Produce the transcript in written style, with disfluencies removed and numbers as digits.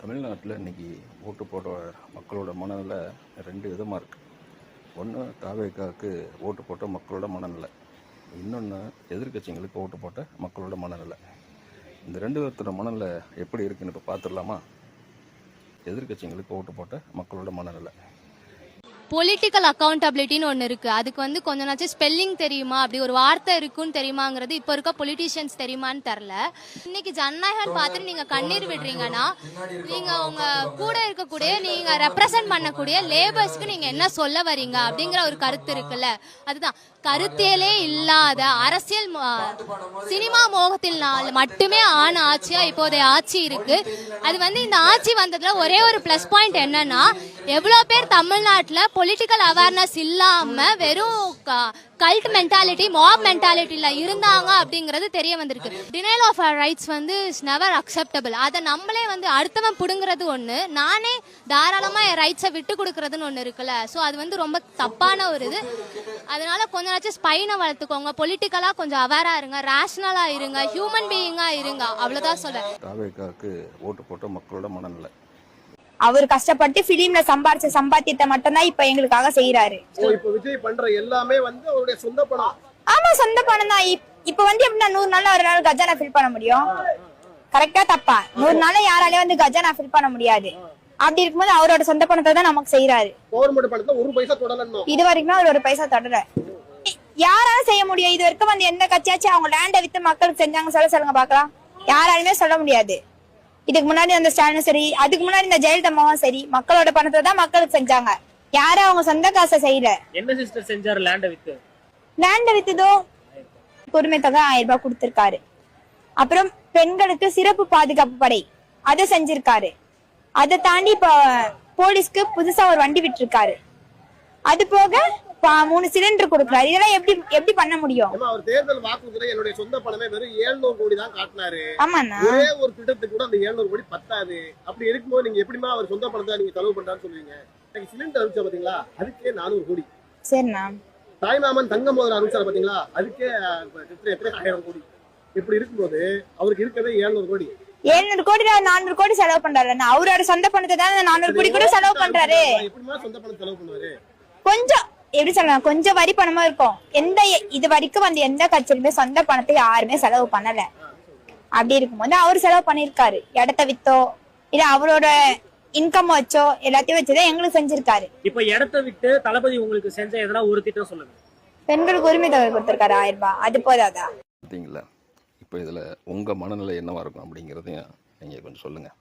தமிழ்நாட்டில் இன்றைக்கி ஓட்டு போடுற மக்களோட மனநிலை ரெண்டு விதமாக இருக்குது. ஒன்று தாவேக்காவுக்கு ஓட்டு போட்ட மக்களோட மனநிலை, இன்னொன்று எதிர்க்கட்சிங்களுக்கு ஓட்டு போட்ட மக்களோட மனநிலை. இந்த ரெண்டு விதத்தோட மனநிலை எப்படி இருக்குன்னு இப்போ பார்த்துடலாமா? எதிர்க்கட்சிங்களுக்கு ஓட்டு போட்ட மக்களோட மனநிலை. பொலிட்டிக்கல் அக்கௌண்டபிலிட்டின்னு ஒன்று இருக்குது. அதுக்கு வந்து கொஞ்ச நாச்சும் ஸ்பெல்லிங் தெரியுமா, அப்படி ஒரு வார்த்தை இருக்குன்னு தெரியுமாங்கிறது இப்போ இருக்க பொலிட்டிஷியன்ஸ் தெரியுமான்னு தெரில. இன்னைக்கு ஜனநாயகம் பார்த்துட்டு நீங்கள் கண்ணீர் விடுறீங்கன்னா, நீங்கள் உங்கள் கூட இருக்கக்கூடிய நீங்கள் ரெப்ரசன்ட் பண்ணக்கூடிய லேபர்ஸ்க்கு நீங்கள் என்ன சொல்ல வரீங்க அப்படிங்கிற ஒரு கருத்து இருக்குல்ல. அதுதான் கருத்தியலே இல்லாத அரசியல் சினிமா மோகத்தினால் மட்டுமே ஆன ஆட்சியா இப்போதைய ஆட்சி இருக்கு. அது வந்து இந்த ஆட்சி வந்ததுல ஒரே ஒரு பிளஸ் பாயிண்ட் என்னன்னா, எவ்வளவு பேர் தமிழ்நாட்டில் பொலிட்டிக்கல் அவேர்னஸ் இல்லாம வெறும் கல்ட் மென்டாலிட்டி, மாப் மென்டாலிட்டியில இருந்தாங்க அப்படிங்கிறது தெரிய வந்திருக்கு. டினைல் ஆஃப் அவர் ரைட்ஸ் வந்து இஸ் நெவர் அக்செப்டபிள். அதை நம்மளே வந்து அடுத்தவன் பிடுங்கிறது ஒன்று, நானே தாராளமாக என் ரைட்ஸை விட்டு கொடுக்கறதுன்னு ஒன்று இருக்குல்ல. ஸோ அது வந்து ரொம்ப தப்பான ஒரு இது. அதனால கொஞ்சம் ஸ்பைனை வளர்த்துக்கோங்க, பொலிட்டிக்கலாக கொஞ்சம் அவேராக இருங்க, ரேஷனலாக இருங்க, ஹியூமன் பீயிங்காக இருங்க, அவ்வளோதான் சொல்றேன். தாவேக்காவுக்கு ஓட்டு போட்ட மக்களோட மனநிலை. அவர் கஷ்டப்பட்டு பிலிம்ல சம்பாரிச்ச சம்பாத்தியத்தை மட்டும்தான் இப்ப எங்களுக்காக செய்யறாரு. இப்ப விஜய் பண்ற எல்லாமே வந்து அவருடைய சொந்த பணம். ஆமா, சொந்த பணம் தான். இப்ப வந்து எப்படின்னா 100 நாள் அவரால் கஜானா ஃபில் பண்ண முடியும்? கரெக்டா தப்பா? 100 நாள் யாராலையும் வந்து கஜானா ஃபில் பண்ண முடியாது. அப்படி இருக்கும்போது அவரோட சொந்த பணத்தை தான் நமக்கு செய்யறாரு. கவர்மெண்ட் பணத்தை ஒரு பைசா தொடலன்னு இது வரைக்கும் அவர் ஒரு பைசா தொடர யாராலும் செய்ய முடியும்? இது வரைக்கும் வந்து எந்த கட்சியாச்சும் அவங்க லேண்டை வித்து மக்களுக்கு செஞ்சாங்க சொல்லுங்க பாக்கலாம். யாராலுமே சொல்ல முடியாது. இதுக்கு முன்னாடி அந்த ஸ்டாலினும் சரி, அதுக்கு முன்னாடி இந்த ஜெயலலிதா அம்மாவும் சரி, மக்களோட பணத்தை தான் மக்களுக்கு செஞ்சாங்க. யாரும் அவங்க சொந்த காசை செய்யல. என்ன சிஸ்டர் செஞ்சாரு? லேண்ட வித்துதோ உரிமை தொகை 1000 ரூபாய் கொடுத்திருக்காரு. அப்புறம் பெண்களுக்கு சிறப்பு பாதுகாப்பு படை அதை செஞ்சிருக்காரு. அதை தாண்டி இப்ப போலீஸ்க்கு புதுசா ஒரு வண்டி விட்டுருக்காரு. அது போக 3 சிலிண்டர் கொடுக்குறாரு. இதெல்லாம் எப்படி பண்ண முடியும்? அவர் தேர்தல் வாக்குறுதியில என்னுடைய சொந்த பணமே வெறும் 700 கோடி தான் காட்டினாரு. ஆமாண்ணா, ஒரே ஒரு திட்டத்துக்கு கூட அந்த 700 கோடி பத்தாது. அப்படி இருக்கும்போது நீங்க எப்படிமா அவர் சொந்த பணத்தை நீங்க செலவு பண்றான்னு சொல்லுவீங்க? சிலிண்டர் அனுப்பிச்சா பாத்தீங்களா, அதுக்கே 400 கோடி. சரிண்ணா. தாய்மாமன் தங்க மோதிரம் அனுப்பிச்சாரு பாத்தீங்களா, அதுக்கே எத்தனை 1000 கோடி. இப்படி இருக்கும்போது அவருக்கு இருக்கவே 700 கோடி. 700 கோடி 400 கோடி செலவு பண்றாரு. அவரோட சொந்த பணத்தை தான் 400 கோடி கூட செலவு பண்றாரு. எப்படிமா சொந்த பணம் செலவு பண்ணுவாரு? கொஞ்சம் எப்படி சொல்லலாம், கொஞ்சம் வரி பணமா இருக்கும். இது வரைக்கும் வந்து எந்த கட்சியிலுமே சொந்த பணத்தை யாருமே செலவு பண்ணல. அப்படி இருக்கும்போது அவர் செலவு பண்ணிருக்காரு. இடத்த வித்தோ இல்ல அவரோட இன்கம் வச்சோ எல்லாத்தையும் வச்சுதான் எங்களுக்கு செஞ்சிருக்காரு. இப்ப இடத்த விட்டு தளபதி உங்களுக்கு செஞ்ச எதனா ஒரு திட்டம் சொல்லுங்க. பெண்களுக்கு உரிமை தொகை கொடுத்திருக்காரு 1000 ரூபாய். அது போதாதா? பார்த்தீங்களா? இப்போ இதில் உங்கள் மனநிலை என்னவா இருக்கும் அப்படிங்கிறதையும் நீங்கள் கொஞ்சம் சொல்லுங்கள்.